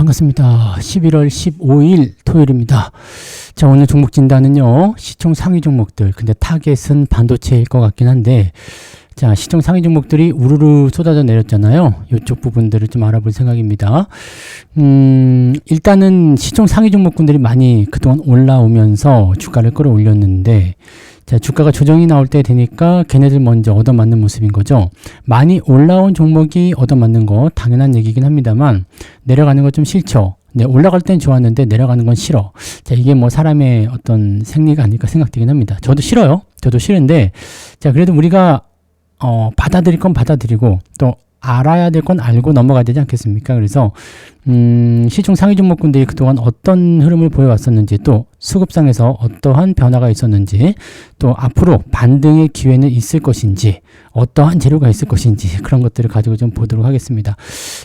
반갑습니다. 11월 15일 토요일입니다. 자, 오늘 종목 진단은요, 시총 상위 종목들. 근데 타겟은 반도체일 것 같긴 한데, 자, 시총 상위 종목들이 우르르 쏟아져 내렸잖아요. 이쪽 부분들을 좀 알아볼 생각입니다. 일단은 시총 상위 종목군들이 많이 그동안 올라오면서 주가를 끌어올렸는데, 자, 주가가 조정이 나올 때 되니까 걔네들 먼저 얻어맞는 모습인 거죠. 많이 올라온 종목이 얻어맞는 거 당연한 얘기긴 합니다만, 내려가는 거 좀 싫죠. 네, 올라갈 땐 좋았는데 내려가는 건 싫어. 자, 이게 뭐 사람의 어떤 생리가 아닐까 생각되긴 합니다. 저도 싫어요. 저도 싫은데, 자, 그래도 우리가 받아들일 건 받아들이고 또 알아야 될 건 알고 넘어가야 되지 않겠습니까? 그래서 시총 상위 종목군들이 그동안 어떤 흐름을 보여왔었는지, 또 수급상에서 어떠한 변화가 있었는지, 또 앞으로 반등의 기회는 있을 것인지, 어떠한 재료가 있을 것인지, 그런 것들을 가지고 좀 보도록 하겠습니다.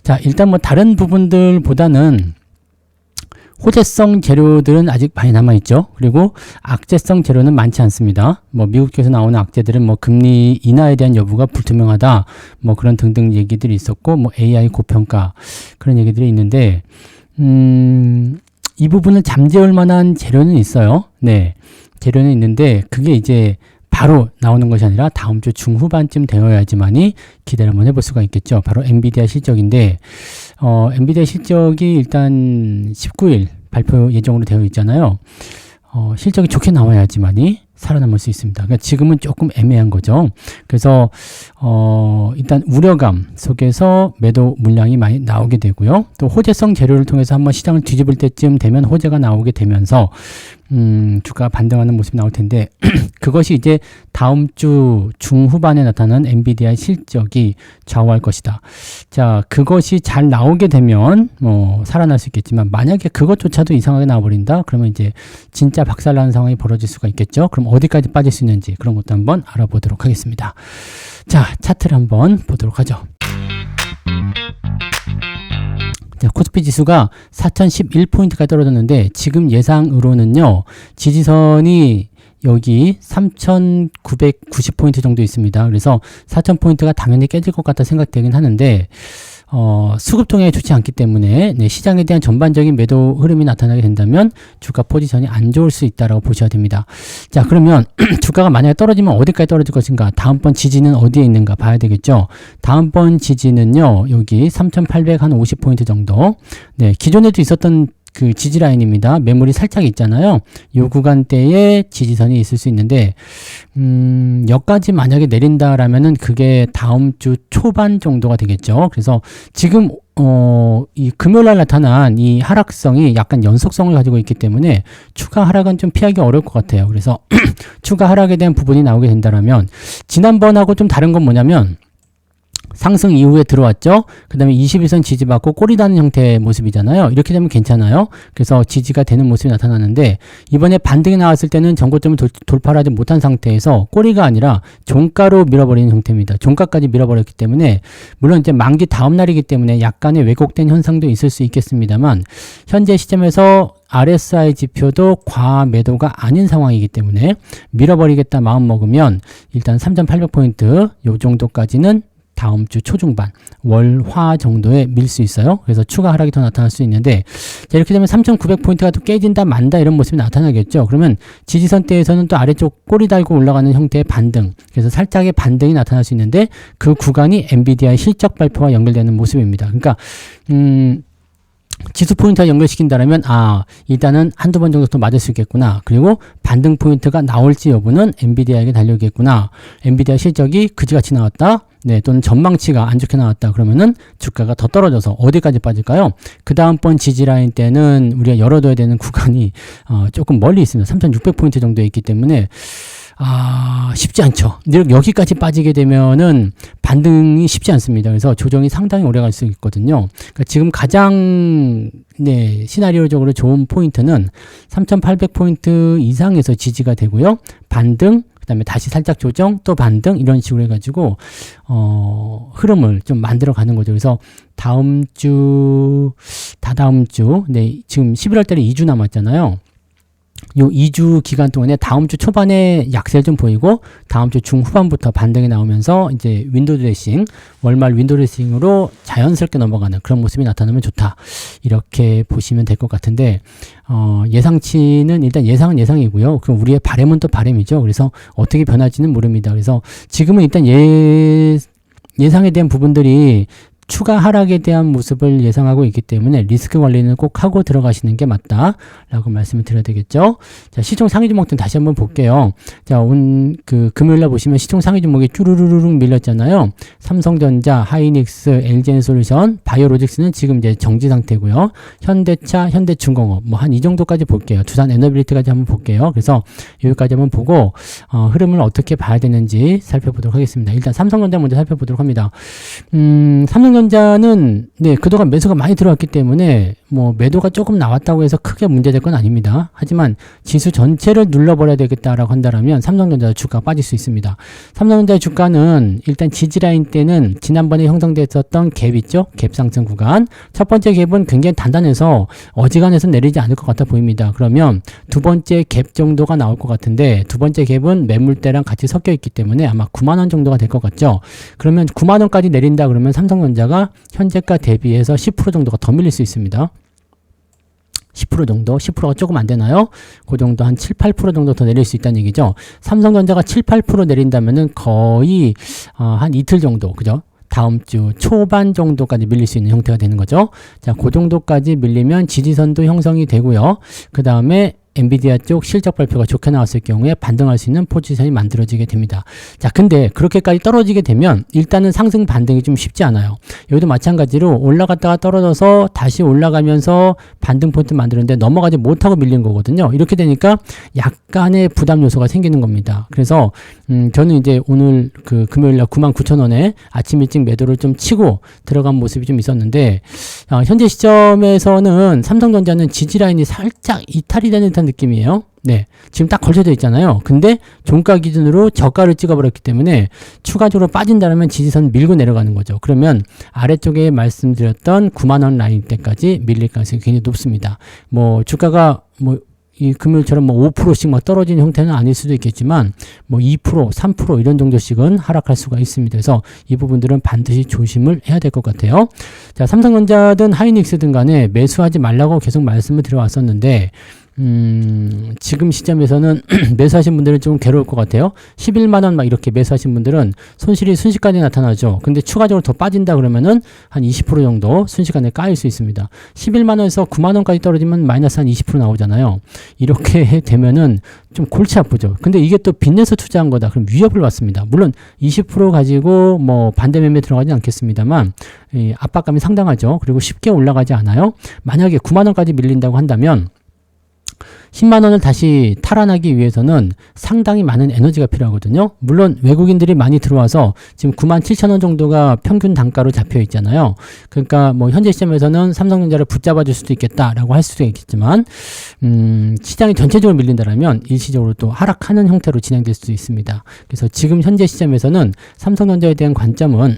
자, 일단 뭐 다른 부분들보다는 호재성 재료들은 아직 많이 남아있죠. 그리고 악재성 재료는 많지 않습니다. 뭐 미국 쪽에서 나오는 악재들은 뭐 금리 인하에 대한 여부가 불투명하다, 뭐 그런 등등 얘기들이 있었고, 뭐 AI 고평가, 그런 얘기들이 있는데, 이 부분을 잠재울 만한 재료는 있어요. 네, 재료는 있는데 그게 이제 바로 나오는 것이 아니라 다음 주 중후반쯤 되어야지만이 기대를 한번 해볼 수가 있겠죠. 바로 엔비디아 실적인데, 엔비디아 실적이 일단 19일 발표 예정으로 되어 있잖아요. 실적이 좋게 나와야지만이 살아남을 수 있습니다. 그러니까 지금은 조금 애매한 거죠. 그래서 일단 우려감 속에서 매도 물량이 많이 나오게 되고요. 또 호재성 재료를 통해서 한번 시장을 뒤집을 때쯤 되면 호재가 나오게 되면서 주가가 반등하는 모습이 나올 텐데 그것이 이제 다음 주 중후반에 나타난 엔비디아의 실적이 좌우할 것이다. 자, 그것이 잘 나오게 되면 살아날 수 있겠지만, 만약에 그것조차도 이상하게 나와버린다, 그러면 이제 진짜 박살나는 상황이 벌어질 수가 있겠죠. 그럼 어디까지 빠질 수 있는지 그런 것도 한번 알아보도록 하겠습니다. 자, 차트를 한번 보도록 하죠. 자, 코스피 지수가 4011포인트까지 떨어졌는데, 지금 예상으로는요, 지지선이 여기 3990포인트 정도 있습니다. 그래서 4000포인트가 당연히 깨질 것 같다 생각되긴 하는데, 수급 동향이 좋지 않기 때문에 시장에 대한 전반적인 매도 흐름이 나타나게 된다면 주가 포지션이 안 좋을 수 있다라고 보셔야 됩니다. 자, 그러면 주가가 만약에 떨어지면 어디까지 떨어질 것인가, 다음번 지지는 어디에 있는가 봐야 되겠죠. 다음번 지지는요, 여기 3850포인트 정도. 네, 기존에도 있었던 그 지지 라인입니다. 매물이 살짝 있잖아요. 요 구간대에 지지선이 있을 수 있는데, 여기까지 만약에 내린다라면은 그게 다음 주 초반 정도가 되겠죠. 그래서 지금 이 금요일날 나타난 이 하락성이 약간 연속성을 가지고 있기 때문에 추가 하락은 좀 피하기 어려울 것 같아요. 그래서 추가 하락에 대한 부분이 나오게 된다라면, 지난번하고 좀 다른 건 뭐냐면, 상승 이후에 들어왔죠. 그 다음에 21선 지지받고 꼬리 다는 형태의 모습이잖아요. 이렇게 되면 괜찮아요. 그래서 지지가 되는 모습이 나타나는데, 이번에 반등이 나왔을 때는 전고점을 돌파하지 못한 상태에서 꼬리가 아니라 종가로 밀어버리는 형태입니다. 종가까지 밀어버렸기 때문에, 물론 이제 만기 다음 날이기 때문에 약간의 왜곡된 현상도 있을 수 있겠습니다만, 현재 시점에서 RSI 지표도 과매도가 아닌 상황이기 때문에 밀어버리겠다 마음 먹으면 일단 3800포인트 요 정도까지는 다음 주 초중반, 월화 정도에 밀 수 있어요. 그래서 추가 하락이 더 나타날 수 있는데, 자, 이렇게 되면 3900포인트가 또 깨진다 만다 이런 모습이 나타나겠죠. 그러면 지지선대에서는 또 아래쪽 꼬리 달고 올라가는 형태의 반등, 그래서 살짝의 반등이 나타날 수 있는데, 그 구간이 엔비디아의 실적 발표와 연결되는 모습입니다. 그러니까 지수 포인트와 연결시킨다면, 일단은 한두 번 정도 더 맞을 수 있겠구나. 그리고 반등 포인트가 나올지 여부는 엔비디아에게 달려있겠구나. 엔비디아 실적이 그지같이 나왔다. 네, 또는 전망치가 안 좋게 나왔다. 그러면은 주가가 더 떨어져서 어디까지 빠질까요? 그 다음번 지지라인 때는 우리가 열어둬야 되는 구간이 조금 멀리 있습니다. 3600포인트 정도에 있기 때문에 쉽지 않죠. 여기까지 빠지게 되면은 반등이 쉽지 않습니다. 그래서 조정이 상당히 오래 갈 수 있거든요. 그러니까 지금 가장 시나리오적으로 좋은 포인트는 3800포인트 이상에서 지지가 되고요. 반등, 그 다음에 다시 살짝 조정, 또 반등, 이런 식으로 해가지고 흐름을 좀 만들어 가는 거죠. 그래서 다음 주, 다다음 주, 지금 11월 달에 2주 남았잖아요. 요 2주 기간 동안에 다음 주 초반에 약세를 좀 보이고 다음 주 중후반부터 반등이 나오면서 이제 윈도우 드레싱, 월말 윈도우 드레싱으로 자연스럽게 넘어가는 그런 모습이 나타나면 좋다. 이렇게 보시면 될 것 같은데, 예상치는 일단 예상은 예상이고요. 그럼 우리의 바람은 또 바람이죠. 그래서 어떻게 변할지는 모릅니다. 그래서 지금은 일단 예상에 대한 부분들이 추가 하락에 대한 모습을 예상하고 있기 때문에 리스크 관리는 꼭 하고 들어가시는 게 맞다라고 말씀을 드려야 되겠죠. 자, 시총 상위 종목들 다시 한번 볼게요. 자, 금요일날 보시면 시총 상위 종목이 쭈루루룩 밀렸잖아요. 삼성전자, 하이닉스, LG엔솔루션, 바이오로직스는 지금 이제 정지 상태고요. 현대차, 현대중공업 뭐 한 이 정도까지 볼게요. 두산 에너빌리티까지 한번 볼게요. 그래서 여기까지 한번 보고 흐름을 어떻게 봐야 되는지 살펴보도록 하겠습니다. 일단 삼성전자 먼저 살펴보도록 합니다. 삼성전자는 그동안 매수가 많이 들어왔기 때문에 뭐 매도가 조금 나왔다고 해서 크게 문제될 건 아닙니다. 하지만 지수 전체를 눌러버려야 되겠다라고 한다면 삼성전자 주가가 빠질 수 있습니다. 삼성전자 주가는 일단 지지라인 때는 지난번에 형성됐었던 갭 있죠? 갭 상승 구간. 첫 번째 갭은 굉장히 단단해서 어지간해서 내리지 않을 것 같아 보입니다. 그러면 두 번째 갭 정도가 나올 것 같은데 두 번째 갭은 매물대랑 같이 섞여 있기 때문에 아마 9만원 정도가 될 것 같죠? 그러면 9만원까지 내린다 그러면 삼성전자가 현재가 대비해서 10% 정도가 더 밀릴 수 있습니다. 10% 정도, 10%가 조금 안 되나요? 그 정도 한 7, 8% 정도 더 내릴 수 있다는 얘기죠. 삼성전자가 7, 8% 내린다면은 거의 한 이틀 정도, 그죠? 다음 주 초반 정도까지 밀릴 수 있는 형태가 되는 거죠. 자, 그 정도까지 밀리면 지지선도 형성이 되고요. 그 다음에 엔비디아 쪽 실적 발표가 좋게 나왔을 경우에 반등할 수 있는 포지션이 만들어지게 됩니다. 자, 근데 그렇게까지 떨어지게 되면 일단은 상승 반등이 좀 쉽지 않아요. 여기도 마찬가지로 올라갔다가 떨어져서 다시 올라가면서 반등 포인트 만드는데 넘어가지 못하고 밀린 거거든요. 이렇게 되니까 약간의 부담 요소가 생기는 겁니다. 그래서 저는 이제 오늘 금요일날 99,000원에 아침 일찍 매도를 좀 치고 들어간 모습이 좀 있었는데 현재 시점에서는 삼성전자는 지지라인이 살짝 이탈이 되는 듯한 느낌이에요. 네, 지금 딱 걸쳐져 있잖아요. 근데 종가 기준으로 저가를 찍어버렸기 때문에 추가적으로 빠진다면 지지선 밀고 내려가는 거죠. 그러면 아래쪽에 말씀드렸던 9만원 라인 때까지 밀릴 가능성이 굉장히 높습니다. 뭐 주가가 이 금요일처럼 5%씩 막 떨어지는 형태는 아닐 수도 있겠지만 2%, 3% 이런 정도씩은 하락할 수가 있습니다. 그래서 이 부분들은 반드시 조심을 해야 될 것 같아요. 자, 삼성전자든 하이닉스든 간에 매수하지 말라고 계속 말씀을 드려왔었는데 지금 시점에서는 매수하신 분들은 좀 괴로울 것 같아요. 11만원 막 이렇게 매수하신 분들은 손실이 순식간에 나타나죠. 근데 추가적으로 더 빠진다 그러면은 한 20% 정도 순식간에 까일 수 있습니다. 11만원에서 9만원까지 떨어지면 마이너스 한 20% 나오잖아요. 이렇게 되면은 좀 골치 아프죠. 근데 이게 또 빚내서 투자한 거다. 그럼 위협을 받습니다. 물론 20% 가지고 뭐 반대 매매 들어가지 않겠습니다만 압박감이 상당하죠. 그리고 쉽게 올라가지 않아요. 만약에 9만원까지 밀린다고 한다면 10만원을 다시 탈환하기 위해서는 상당히 많은 에너지가 필요하거든요. 물론 외국인들이 많이 들어와서 지금 97,000원 정도가 평균 단가로 잡혀 있잖아요. 그러니까 뭐 현재 시점에서는 삼성전자를 붙잡아 줄 수도 있겠다라고 할 수도 있겠지만 시장이 전체적으로 밀린다면 일시적으로 또 하락하는 형태로 진행될 수도 있습니다. 그래서 지금 현재 시점에서는 삼성전자에 대한 관점은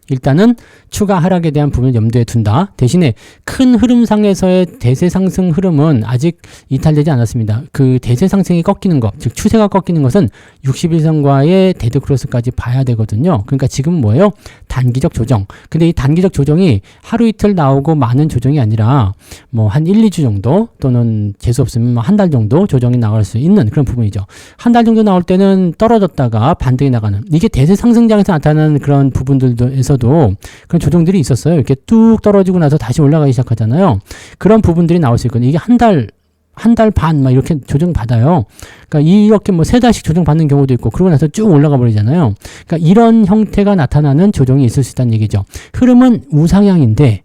일단은 추가 하락에 대한 부분을 염두에 둔다. 대신에 큰 흐름상에서의 대세 상승 흐름은 아직 이탈되지 않았습니다. 그 대세 상승이 꺾이는 것, 즉 추세가 꺾이는 것은 61선과의 데드크로스까지 봐야 되거든요. 그러니까 지금 뭐예요? 단기적 조정. 근데 이 단기적 조정이 하루 이틀 나오고 많은 조정이 아니라 뭐 한 1, 2주 정도 또는 재수 없으면 한 달 정도 조정이 나올 수 있는 그런 부분이죠. 한 달 정도 나올 때는 떨어졌다가 반등이 나가는, 이게 대세 상승장에서 나타나는 그런 부분들에서도 그런 조정들이 있었어요. 이렇게 뚝 떨어지고 나서 다시 올라가기 시작하잖아요. 그런 부분들이 나올 수 있거든요. 이게 한 달 반 막 이렇게 조정 받아요. 그러니까 이렇게 뭐 3달씩 조정 받는 경우도 있고 그러고 나서 쭉 올라가 버리잖아요. 그러니까 이런 형태가 나타나는 조정이 있을 수 있다는 얘기죠. 흐름은 우상향인데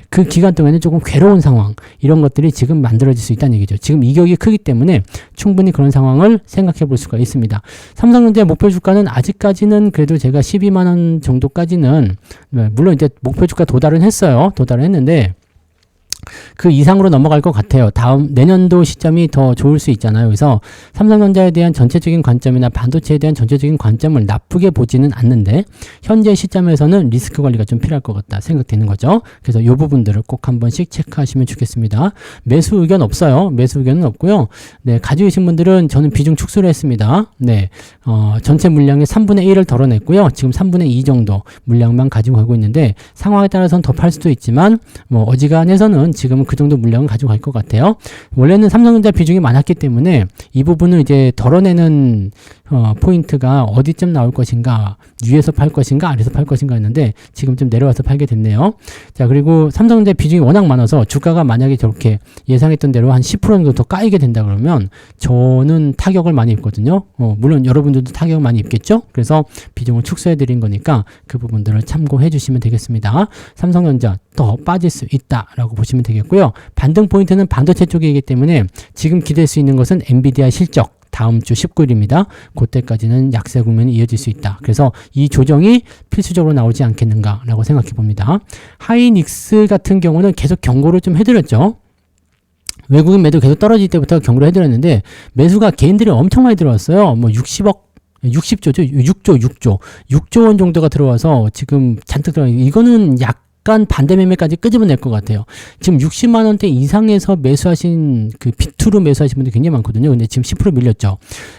그 기간 동안에는 조금 괴로운 상황, 이런 것들이 지금 만들어질 수 있다는 얘기죠. 지금 이격이 크기 때문에 충분히 그런 상황을 생각해 볼 수가 있습니다. 삼성전자의 목표 주가는 아직까지는 그래도 제가 12만원 정도까지는, 물론 이제 목표 주가 도달은 했어요. 도달은 했는데 그 이상으로 넘어갈 것 같아요. 다음 내년도 시점이 더 좋을 수 있잖아요. 그래서 삼성전자에 대한 전체적인 관점이나 반도체에 대한 전체적인 관점을 나쁘게 보지는 않는데 현재 시점에서는 리스크 관리가 좀 필요할 것 같다 생각되는 거죠. 그래서 이 부분들을 꼭 한 번씩 체크하시면 좋겠습니다. 매수 의견 없어요. 매수 의견은 없고요. 네, 가지고 계신 분들은 저는 비중 축소를 했습니다. 네, 전체 물량의 3분의 1을 덜어냈고요. 지금 3분의 2 정도 물량만 가지고 가고 있는데 상황에 따라서는 더 팔 수도 있지만 뭐 어지간해서는 지금은 그 정도 물량을 가지고 갈 것 같아요. 원래는 삼성전자 비중이 많았기 때문에 이 부분을 이제 덜어내는 포인트가 어디쯤 나올 것인가, 위에서 팔 것인가 아래에서 팔 것인가 했는데 지금 좀 내려와서 팔게 됐네요. 자, 그리고 삼성전자 비중이 워낙 많아서 주가가 만약에 저렇게 예상했던 대로 한 10% 정도 더 까이게 된다 그러면 저는 타격을 많이 입거든요. 물론 여러분들도 타격을 많이 입겠죠. 그래서 비중을 축소해 드린 거니까 그 부분들을 참고해 주시면 되겠습니다. 삼성전자 더 빠질 수 있다라고 보시면 되겠고요. 반등 포인트는 반도체 쪽이기 때문에 지금 기댈 수 있는 것은 엔비디아 실적 다음 주 19일입니다. 그때까지는 약세 국면이 이어질 수 있다. 그래서 이 조정이 필수적으로 나오지 않겠는가라고 생각해 봅니다. 하이닉스 같은 경우는 계속 경고를 좀 해드렸죠. 외국인 매도 계속 떨어질 때부터 경고를 해드렸는데 매수가 개인들이 엄청 많이 들어왔어요. 뭐 6조 원 정도가 들어와서 지금 잔뜩 들어가. 이거는 약간 반대 매매까지 끄집어낼 것 같아요. 지금 60만 원대 이상에서 매수하신 그 비투로 매수하신 분들 굉장히 많거든요. 근데 지금 10% 밀렸죠.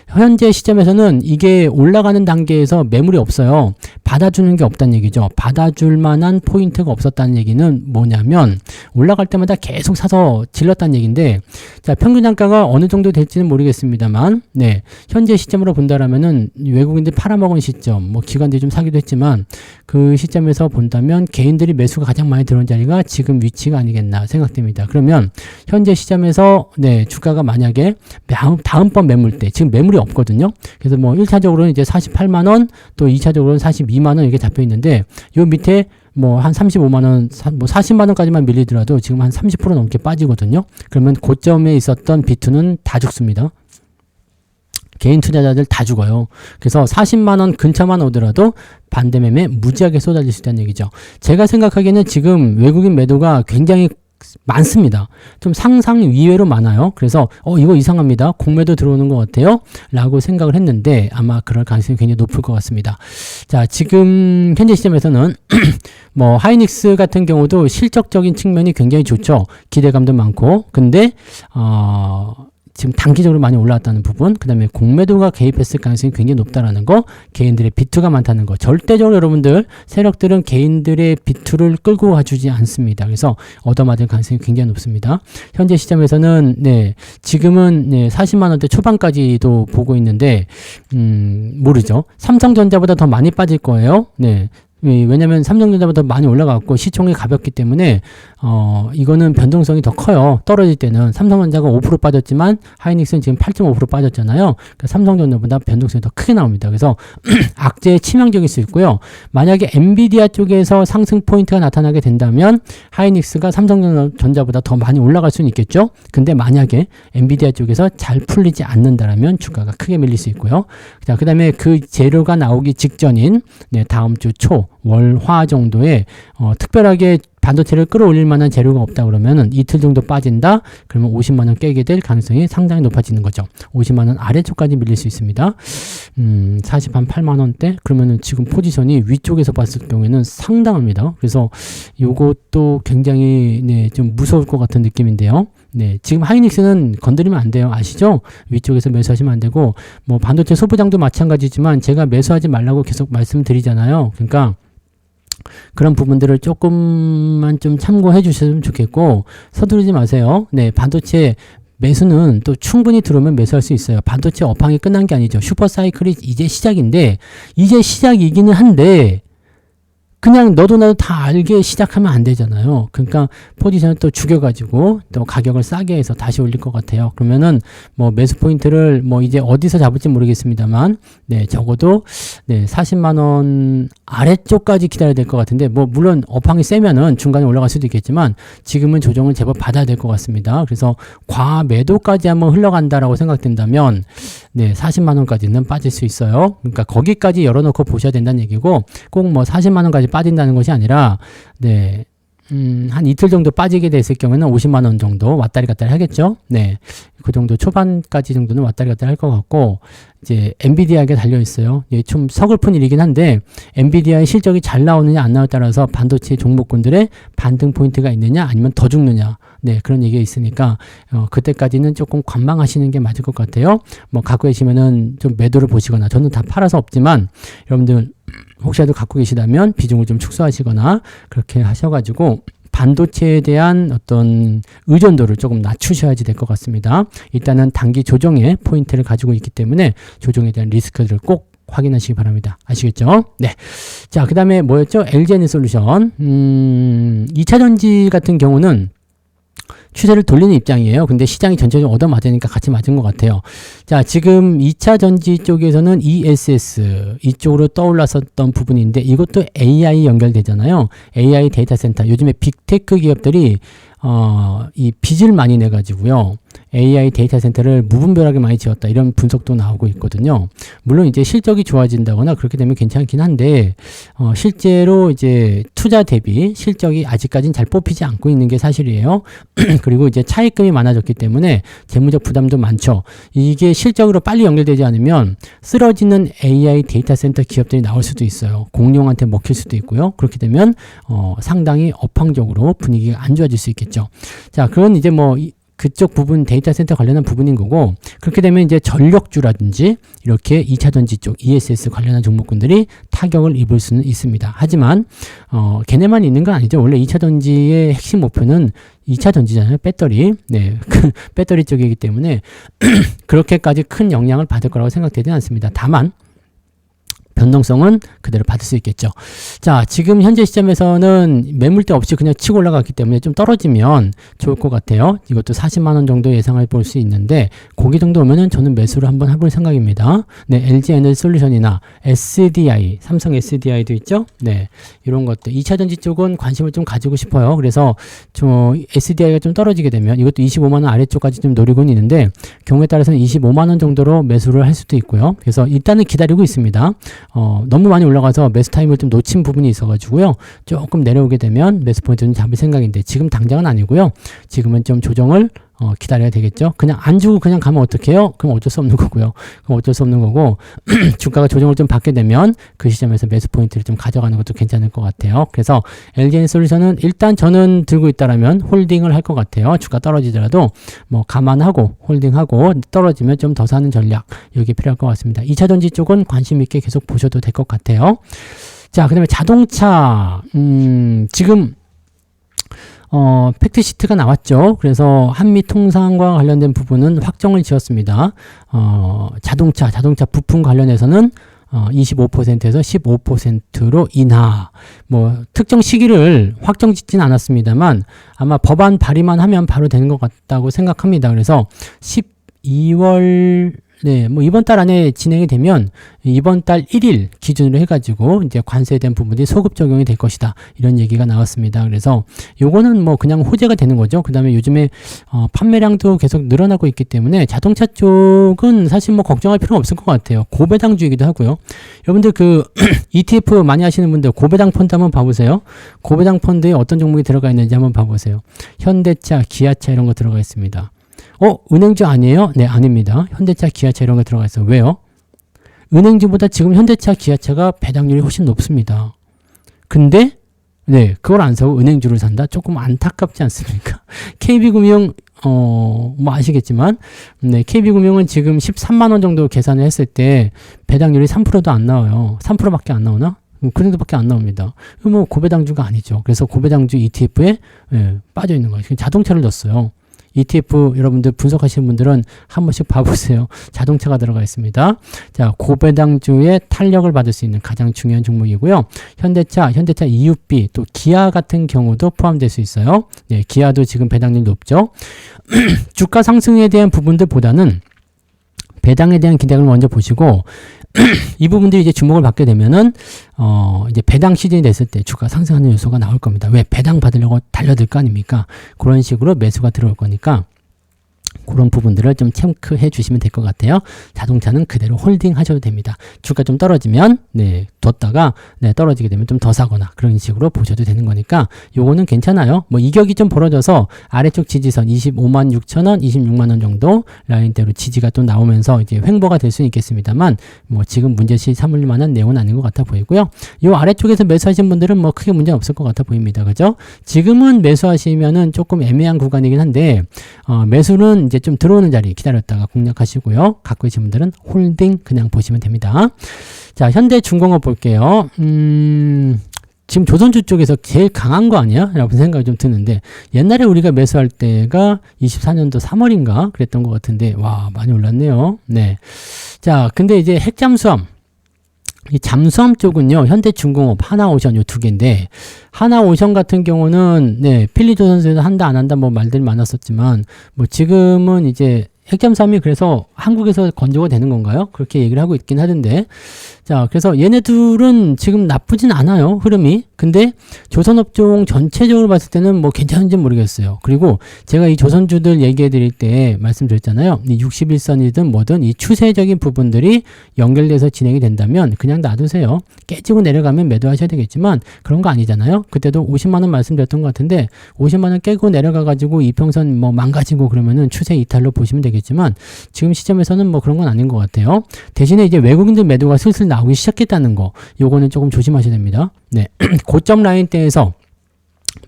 현재 시점에서는 이게 올라가는 단계에서 매물이 없어요. 받아주는 게 없다는 얘기죠. 받아줄 만한 포인트가 없었다는 얘기는 뭐냐면 올라갈 때마다 계속 사서 질렀다는 얘기인데, 자, 평균 단가가 어느 정도 될지는 모르겠습니다만, 네, 현재 시점으로 본다라면은 외국인들 팔아먹은 시점, 뭐 기관들이 좀 사기도 했지만 그 시점에서 본다면 개인들이 매수가 가장 많이 들어온 자리가 지금 위치가 아니겠나 생각됩니다. 그러면 현재 시점에서 네, 주가가 만약에 다음번 매물 때 지금 매물이 없거든요. 그래서 뭐 1차적으로는 이제 48만 원, 또 2차적으로는 42만 원 이렇게 잡혀 있는데 요 밑에 뭐 한 35만 원, 뭐 40만 원까지만 밀리더라도 지금 한 30% 넘게 빠지거든요. 그러면 고점에 있었던 비투는 다 죽습니다. 개인 투자자들 다 죽어요. 그래서 40만 원 근처만 오더라도 반대 매매 무지하게 쏟아질 수 있다는 얘기죠. 제가 생각하기에는 지금 외국인 매도가 굉장히 많습니다. 좀 상상 이외로 많아요. 그래서 이거 이상합니다. 공매도 들어오는 것 같아요. 라고 생각을 했는데 아마 그럴 가능성이 굉장히 높을 것 같습니다. 자, 지금 현재 시점에서는 뭐 하이닉스 같은 경우도 실적적인 측면이 굉장히 좋죠. 기대감도 많고. 근데 지금 단기적으로 많이 올라왔다는 부분, 그 다음에 공매도가 개입했을 가능성이 굉장히 높다라는 거, 개인들의 비투가 많다는 거. 절대적으로 여러분들 세력들은 개인들의 비투를 끌고 가주지 않습니다. 그래서 얻어맞을 가능성이 굉장히 높습니다. 현재 시점에서는 네, 지금은 네, 40만 원대 초반까지도 보고 있는데 모르죠. 삼성전자보다 더 많이 빠질 거예요. 네. 왜냐면 삼성전자보다 많이 올라갔고 시총이 가볍기 때문에 이거는 변동성이 더 커요. 떨어질 때는 삼성전자가 5% 빠졌지만 하이닉스는 지금 8.5% 빠졌잖아요. 그러니까 삼성전자보다 변동성이 더 크게 나옵니다. 그래서 악재에 치명적일 수 있고요. 만약에 엔비디아 쪽에서 상승 포인트가 나타나게 된다면 하이닉스가 삼성전자보다 더 많이 올라갈 수는 있겠죠. 근데 만약에 엔비디아 쪽에서 잘 풀리지 않는다라면 주가가 크게 밀릴 수 있고요. 자, 그다음에 그 재료가 나오기 직전인 네, 다음 주 초 월화 정도에 특별하게 반도체를 끌어올릴 만한 재료가 없다 그러면은 이틀 정도 빠진다. 그러면 50만 원 깨게 될 가능성이 상당히 높아지는 거죠. 50만 원 아래쪽까지 밀릴 수 있습니다. 48만 원대 그러면은 지금 포지션이 위쪽에서 봤을 경우에는 상당합니다. 그래서 요것도 굉장히 네, 좀 무서울 것 같은 느낌인데요. 네, 지금 하이닉스는 건드리면 안 돼요. 아시죠? 위쪽에서 매수하시면 안 되고 뭐 반도체 소부장도 마찬가지지만 제가 매수하지 말라고 계속 말씀드리잖아요. 그러니까 그런 부분들을 조금만 좀 참고해 주셨으면 좋겠고 서두르지 마세요. 네, 반도체 매수는 또 충분히 들어오면 매수할 수 있어요. 반도체 업황이 끝난 게 아니죠. 슈퍼사이클이 이제 시작인데 이제 시작이기는 한데 그냥 너도 나도 다 알게 시작하면 안 되잖아요. 그러니까 포지션을 또 죽여가지고 또 가격을 싸게 해서 다시 올릴 것 같아요. 그러면은 뭐 매수 포인트를 뭐 이제 어디서 잡을지 모르겠습니다만, 네, 적어도 네, 40만 원 아래쪽까지 기다려야 될 것 같은데, 뭐 물론 업황이 세면은 중간에 올라갈 수도 있겠지만 지금은 조정을 제법 받아야 될 것 같습니다. 그래서 과매도까지 한번 흘러간다라고 생각된다면, 네, 40만 원까지는 빠질 수 있어요. 그러니까 거기까지 열어놓고 보셔야 된다는 얘기고, 꼭 뭐 40만 원까지 빠진다는 것이 아니라, 네, 한 이틀 정도 빠지게 됐을 경우에는 50만 원 정도 왔다리 갔다리 하겠죠. 네. 그 정도 초반까지 정도는 왔다리 갔다리 할 것 같고, 이제 엔비디아에게 달려 있어요. 예, 좀 서글픈 일이긴 한데 엔비디아의 실적이 잘 나오느냐 안 나오냐에 따라서 반도체 종목군들의 반등 포인트가 있느냐 아니면 더 죽느냐. 네, 그런 얘기가 있으니까 그때까지는 조금 관망하시는 게 맞을 것 같아요. 뭐 갖고 계시면은 좀 매도를 보시거나, 저는 다 팔아서 없지만 여러분들 혹시라도 갖고 계시다면 비중을 좀 축소하시거나 그렇게 하셔가지고 반도체에 대한 어떤 의존도를 조금 낮추셔야지 될 것 같습니다. 일단은 단기 조정의 포인트를 가지고 있기 때문에 조정에 대한 리스크들을 꼭 확인하시기 바랍니다. 아시겠죠? 네. 자, 그 다음에 뭐였죠? LG에너솔루션. 2차 전지 같은 경우는 추세를 돌리는 입장이에요. 근데 시장이 전체적으로 얻어맞으니까 같이 맞은 것 같아요. 자, 지금 2차 전지 쪽에서는 ESS 이쪽으로 떠올랐었던 부분인데 이것도 AI 연결되잖아요. AI 데이터 센터. 요즘에 빅테크 기업들이 이 빚을 많이 내가지고요. AI 데이터 센터를 무분별하게 많이 지었다. 이런 분석도 나오고 있거든요. 물론 이제 실적이 좋아진다거나 그렇게 되면 괜찮긴 한데, 실제로 이제 투자 대비 실적이 아직까지는 잘 뽑히지 않고 있는 게 사실이에요. 그리고 이제 차입금이 많아졌기 때문에 재무적 부담도 많죠. 이게 실적으로 빨리 연결되지 않으면 쓰러지는 AI 데이터 센터 기업들이 나올 수도 있어요. 공룡한테 먹힐 수도 있고요. 그렇게 되면, 상당히 업황적으로 분위기가 안 좋아질 수 있겠죠. 자, 그건 이제 뭐, 그쪽 부분 데이터 센터 관련한 부분인 거고, 그렇게 되면 이제 전력주라든지 이렇게 2차 전지 쪽 ESS 관련한 종목군들이 타격을 입을 수는 있습니다. 하지만 걔네만 있는 건 아니죠. 원래 2차 전지의 핵심 목표는 2차 전지잖아요. 배터리. 네. 배터리 쪽이기 때문에 그렇게까지 큰 영향을 받을 거라고 생각되지 않습니다. 다만 변동성은 그대로 받을 수 있겠죠. 자, 지금 현재 시점에서는 매물대 없이 그냥 치고 올라갔기 때문에 좀 떨어지면 좋을 것 같아요. 이것도 40만 원 정도 예상을 볼 수 있는데 고기 정도 오면은 저는 매수를 한번 해볼 생각입니다. 네, LG에너지솔루션이나 SDI, 삼성 SDI도 있죠. 네, 이런 것들 2차 전지 쪽은 관심을 좀 가지고 싶어요. 그래서 좀 SDI가 좀 떨어지게 되면 이것도 25만 원 아래쪽까지 좀 노리고는 있는데 경우에 따라서는 25만 원 정도로 매수를 할 수도 있고요. 그래서 일단은 기다리고 있습니다. 너무 많이 올라가서 매수 타임을 좀 놓친 부분이 있어가지고요. 조금 내려오게 되면 매수 포인트는 잡을 생각인데 지금 당장은 아니고요. 지금은 좀 조정을 기다려야 되겠죠. 그냥 안 주고 그냥 가면 어떡해요? 그럼 어쩔 수 없는 거고요. 그럼 어쩔 수 없는 거고 주가가 조정을 좀 받게 되면 그 시점에서 매수 포인트를 좀 가져가는 것도 괜찮을 것 같아요. 그래서 LG에너지솔루션은 일단 저는 들고 있다라면 홀딩을 할 것 같아요. 주가 떨어지더라도 뭐 감안하고 홀딩하고 떨어지면 좀 더 사는 전략 이게 필요할 것 같습니다. 2차 전지 쪽은 관심 있게 계속 보셔도 될 것 같아요. 자, 그 다음에 자동차 지금 팩트시트가 나왔죠. 그래서 한미통상과 관련된 부분은 확정을 지었습니다. 자동차 부품 관련해서는 25%에서 15%로 인하. 뭐 특정 시기를 확정 짓진 않았습니다만 아마 법안 발의만 하면 바로 되는 것 같다고 생각합니다. 그래서 12월 네, 뭐 이번 달 안에 진행이 되면 이번 달 1일 기준으로 해가지고 이제 관세에 대한 부분이 소급 적용이 될 것이다. 이런 얘기가 나왔습니다. 그래서 요거는 뭐 그냥 호재가 되는 거죠. 그 다음에 요즘에 판매량도 계속 늘어나고 있기 때문에 자동차 쪽은 사실 뭐 걱정할 필요는 없을 것 같아요. 고배당주이기도 하고요. 여러분들 그 ETF 많이 하시는 분들 고배당 펀드 한번 봐보세요. 고배당 펀드에 어떤 종목이 들어가 있는지 한번 봐보세요. 현대차, 기아차 이런 거 들어가 있습니다. 은행주 아니에요? 네, 아닙니다. 현대차, 기아차 이런 거 들어가 있어요. 왜요? 은행주보다 지금 현대차, 기아차가 배당률이 훨씬 높습니다. 근데 네, 그걸 안 사고 은행주를 산다? 조금 안타깝지 않습니까? KB금융 뭐 아시겠지만 네, KB금융은 지금 13만 원 정도 계산을 했을 때 배당률이 3%도 안 나와요. 3%밖에 안 나오나? 그 정도밖에 안 나옵니다. 뭐 고배당주가 아니죠. 그래서 고배당주 ETF에 빠져 있는 거예요. 자동차를 넣었어요. ETF 여러분들 분석하시는 분들은 한 번씩 봐보세요. 자동차가 들어가 있습니다. 자, 고배당주의 탄력을 받을 수 있는 가장 중요한 종목이고요. 현대차 EUB 또 기아 같은 경우도 포함될 수 있어요. 네, 기아도 지금 배당률이 높죠. 주가 상승에 대한 부분들보다는 배당에 대한 기대감을 먼저 보시고 이 부분들이 이제 주목을 받게 되면은 이제 배당 시즌이 됐을 때 주가 상승하는 요소가 나올 겁니다. 왜? 배당 받으려고 달려들 거 아닙니까? 그런 식으로 매수가 들어올 거니까 그런 부분들을 좀 체크해 주시면 될 것 같아요. 자동차는 그대로 홀딩 하셔도 됩니다. 주가 좀 떨어지면 네, 뒀다가 네, 떨어지게 되면 좀 더 사거나 그런 식으로 보셔도 되는 거니까 요거는 괜찮아요. 뭐 이격이 좀 벌어져서 아래쪽 지지선 25만 6천 원, 26만 원 정도 라인대로 지지가 또 나오면서 이제 횡보가 될 수는 있겠습니다만 뭐 지금 문제시 삼을 만한 내용은 아닌 것 같아 보이고요. 요 아래쪽에서 매수하신 분들은 뭐 크게 문제 없을 것 같아 보입니다. 그죠? 지금은 매수하시면은 조금 애매한 구간이긴 한데 매수는 이제 좀 들어오는 자리 기다렸다가 공략하시고요. 갖고 계신 분들은 홀딩 그냥 보시면 됩니다. 자, 현대중공업 볼게요. 지금 조선주 쪽에서 제일 강한 거 아니야? 라고 생각이 좀 드는데 옛날에 우리가 매수할 때가 24년도 3월인가 그랬던 것 같은데 와 많이 올랐네요. 네. 자, 근데 이제 핵잠수함 이 잠수함 쪽은요, 현대중공업, 하나오션 요 두 개인데, 하나오션 같은 경우는, 네, 필리조선소에서 한다, 안 한다, 뭐 말들이 많았었지만, 뭐 지금은 이제 핵잠수함이 그래서 한국에서 건조가 되는 건가요? 그렇게 얘기를 하고 있긴 하던데. 자, 그래서 얘네들은 지금 나쁘진 않아요, 흐름이. 근데 조선업종 전체적으로 봤을 때는 뭐 괜찮은지 모르겠어요. 그리고 제가 이 조선주들 얘기해 드릴 때 말씀드렸잖아요. 이 61선이든 뭐든 이 추세적인 부분들이 연결돼서 진행이 된다면 그냥 놔두세요. 깨지고 내려가면 매도하셔야 되겠지만 그런 거 아니잖아요. 그때도 50만원 말씀드렸던 것 같은데 50만원 깨고 내려가가지고 이평선 뭐 망가지고 그러면은 추세 이탈로 보시면 되겠지만 지금 시점에서는 뭐 그런 건 아닌 것 같아요. 대신에 이제 외국인들 매도가 슬슬 나오기 시작했다는 거, 요거는 조금 조심하셔야 됩니다. 네. 고점 라인대에서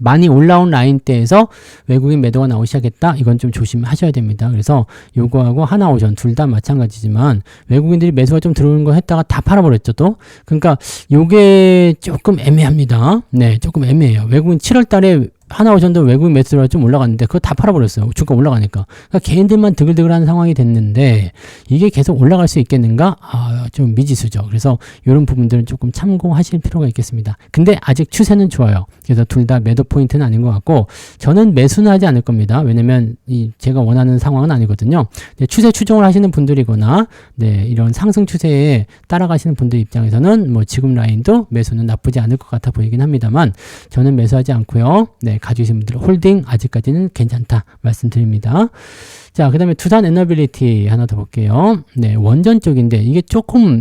많이 올라온 라인대에서 외국인 매도가 나오기 시작했다. 이건 좀 조심하셔야 됩니다. 그래서 요거하고 하나오션 둘 다 마찬가지지만 외국인들이 매수가 좀 들어오는 거 했다가 다 팔아버렸죠 또. 그러니까 요게 조금 애매합니다. 네, 조금 애매해요. 외국인 7월 달에 하나오션도 외국인 매수가 좀 올라갔는데 그거 다 팔아버렸어요. 주가 올라가니까. 그러니까 개인들만 드글드글한 상황이 됐는데 이게 계속 올라갈 수 있겠는가? 좀 미지수죠. 그래서 이런 부분들은 조금 참고하실 필요가 있겠습니다. 근데 아직 추세는 좋아요. 그래서 둘 다 매도 포인트는 아닌 것 같고 저는 매수는 하지 않을 겁니다. 왜냐면 제가 원하는 상황은 아니거든요. 추세 추종을 하시는 분들이거나 이런 상승 추세에 따라가시는 분들 입장에서는 뭐 지금 라인도 매수는 나쁘지 않을 것 같아 보이긴 합니다만 저는 매수하지 않고요. 가지신 분들 홀딩 아직까지는 괜찮다 말씀드립니다. 자, 그 다음에 두산 에너빌리티 하나 더 볼게요. 네, 원전 쪽인데 이게 조금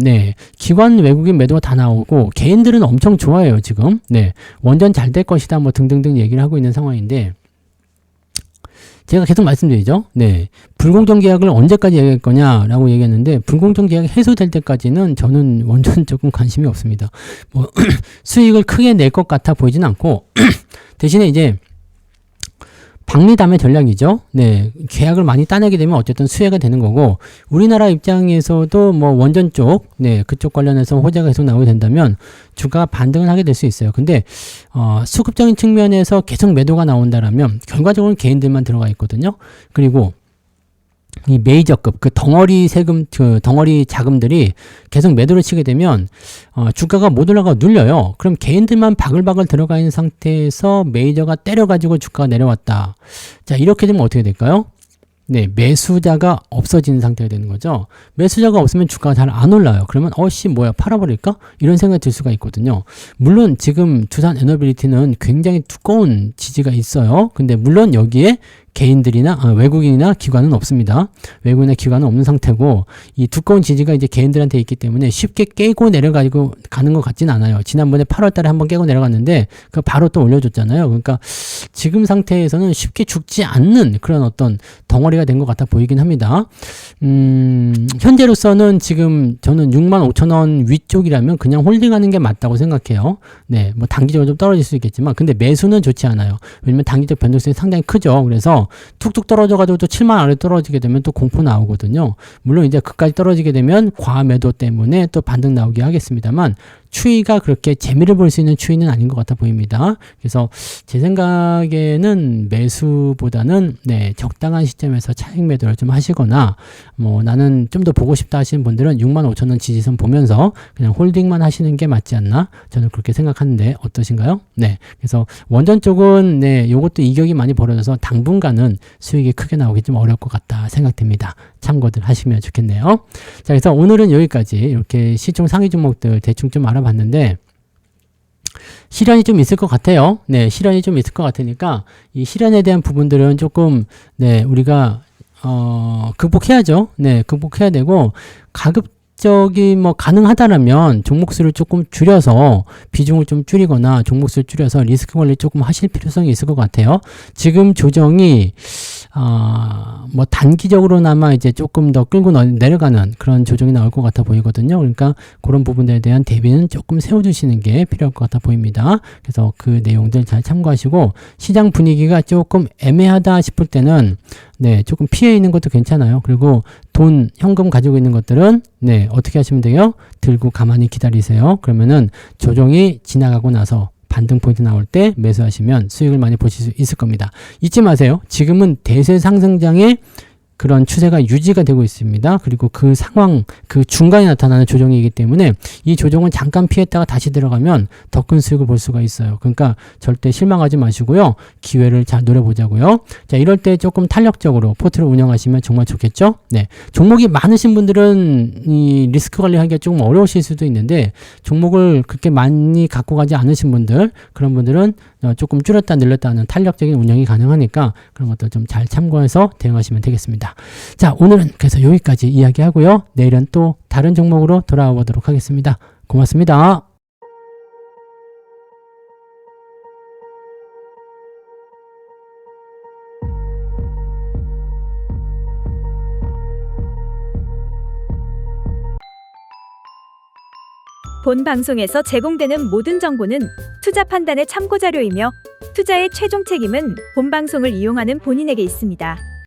기관 외국인 매도가 다 나오고 개인들은 엄청 좋아해요 지금. 네, 원전 잘 될 것이다 뭐 등등등 얘기를 하고 있는 상황인데 제가 계속 말씀드리죠. 네. 불공정 계약을 언제까지 얘기할 거냐라고 얘기했는데, 불공정 계약이 해소될 때까지는 저는 원전 조금 관심이 없습니다. 뭐, 수익을 크게 낼 것 같아 보이진 않고, 대신에 이제, 박리담의 전략이죠. 네. 계약을 많이 따내게 되면 어쨌든 수혜가 되는 거고, 우리나라 입장에서도 뭐 원전 쪽, 그쪽 관련해서 호재가 계속 나오게 된다면, 주가가 반등을 하게 될 수 있어요. 근데, 수급적인 측면에서 계속 매도가 나온다라면, 결과적으로는 개인들만 들어가 있거든요. 그리고, 이 메이저급, 덩어리 세금, 덩어리 자금들이 계속 매도를 치게 되면, 주가가 못 올라가 눌려요. 그럼 개인들만 바글바글 들어가 있는 상태에서 메이저가 때려가지고 주가가 내려왔다. 자, 이렇게 되면 어떻게 될까요? 네, 매수자가 없어지는 상태가 되는 거죠. 매수자가 없으면 주가가 잘 안 올라요. 그러면 뭐야 팔아버릴까? 이런 생각이 들 수가 있거든요. 물론 지금 두산 에너빌리티는 굉장히 두꺼운 지지가 있어요. 근데 물론 여기에 개인들이나 외국인이나 기관은 없습니다. 외국인이나 기관은 없는 상태고 이 두꺼운 지지가 이제 개인들한테 있기 때문에 쉽게 깨고 내려가지고 가는 것 같진 않아요. 지난번에 8월 달에 한번 깨고 내려갔는데 그 바로 또 올려줬잖아요. 그러니까 지금 상태에서는 쉽게 죽지 않는 그런 어떤 덩어리가 된 것 같아 보이긴 합니다. 현재로서는 지금 저는 65,000원 위쪽이라면 그냥 홀딩하는 게 맞다고 생각해요. 네, 뭐 단기적으로 좀 떨어질 수 있겠지만 근데 매수는 좋지 않아요. 왜냐면 단기적 변동성이 상당히 크죠. 그래서 툭툭 떨어져가지고 또 7만 아래 떨어지게 되면 또 공포 나오거든요. 물론 이제 그까지 떨어지게 되면 과매도 때문에 또 반등 나오게 하겠습니다만 추이가 그렇게 재미를 볼 수 있는 추이는 아닌 것 같아 보입니다. 그래서 제 생각에는 매수보다는 적당한 시점에서 차익 매도를 좀 하시거나 뭐 나는 좀 더 보고 싶다 하시는 분들은 65,000원 지지선 보면서 그냥 홀딩만 하시는 게 맞지 않나? 저는 그렇게 생각하는데 어떠신가요? 네. 그래서 원전 쪽은 요것도 이격이 많이 벌어져서 당분간은 수익이 크게 나오기 좀 어려울 것 같다 생각됩니다. 참고들 하시면 좋겠네요. 자, 그래서 오늘은 여기까지 이렇게 시총 상위 종목들 대충 좀 알아봤는데 실현이 좀 있을 것 같아요. 네, 실현이 좀 있을 것 같으니까 이 실현에 대한 부분들은 조금 우리가 극복해야죠. 네, 극복해야 되고 가급적이 뭐 가능하다라면 종목수를 조금 줄여서 비중을 좀 줄이거나 종목수를 줄여서 리스크 관리 조금 하실 필요성이 있을 것 같아요. 지금 조정이 뭐 단기적으로나마 이제 조금 더 끌고 내려가는 그런 조정이 나올 것 같아 보이거든요. 그러니까 그런 부분들에 대한 대비는 조금 세워주시는 게 필요할 것 같아 보입니다. 그래서 그 내용들 잘 참고하시고 시장 분위기가 조금 애매하다 싶을 때는 네, 조금 피해 있는 것도 괜찮아요. 그리고 돈, 현금 가지고 있는 것들은 네, 어떻게 하시면 돼요? 들고 가만히 기다리세요. 그러면은 조정이 지나가고 나서 반등 포인트 나올 때 매수하시면 수익을 많이 보실 수 있을 겁니다. 잊지 마세요. 지금은 대세 상승장의 그런 추세가 유지가 되고 있습니다. 그리고 그 상황, 그 중간에 나타나는 조정이기 때문에 이 조정은 잠깐 피했다가 다시 들어가면 더 큰 수익을 볼 수가 있어요. 그러니까 절대 실망하지 마시고요. 기회를 잘 노려보자고요. 자, 이럴 때 조금 탄력적으로 포트를 운영하시면 정말 좋겠죠? 네. 종목이 많으신 분들은 이 리스크 관리하기가 조금 어려우실 수도 있는데 종목을 그렇게 많이 갖고 가지 않으신 분들, 그런 분들은 조금 줄였다 늘렸다 하는 탄력적인 운영이 가능하니까 그런 것들 좀 잘 참고해서 대응하시면 되겠습니다. 자, 오늘은 그래서 여기까지 이야기하고요. 내일은 또 다른 종목으로 돌아와 보도록 하겠습니다. 고맙습니다. 본 방송에서 제공되는 모든 정보는 투자 판단의 참고 자료이며 투자의 최종 책임은 본 방송을 이용하는 본인에게 있습니다.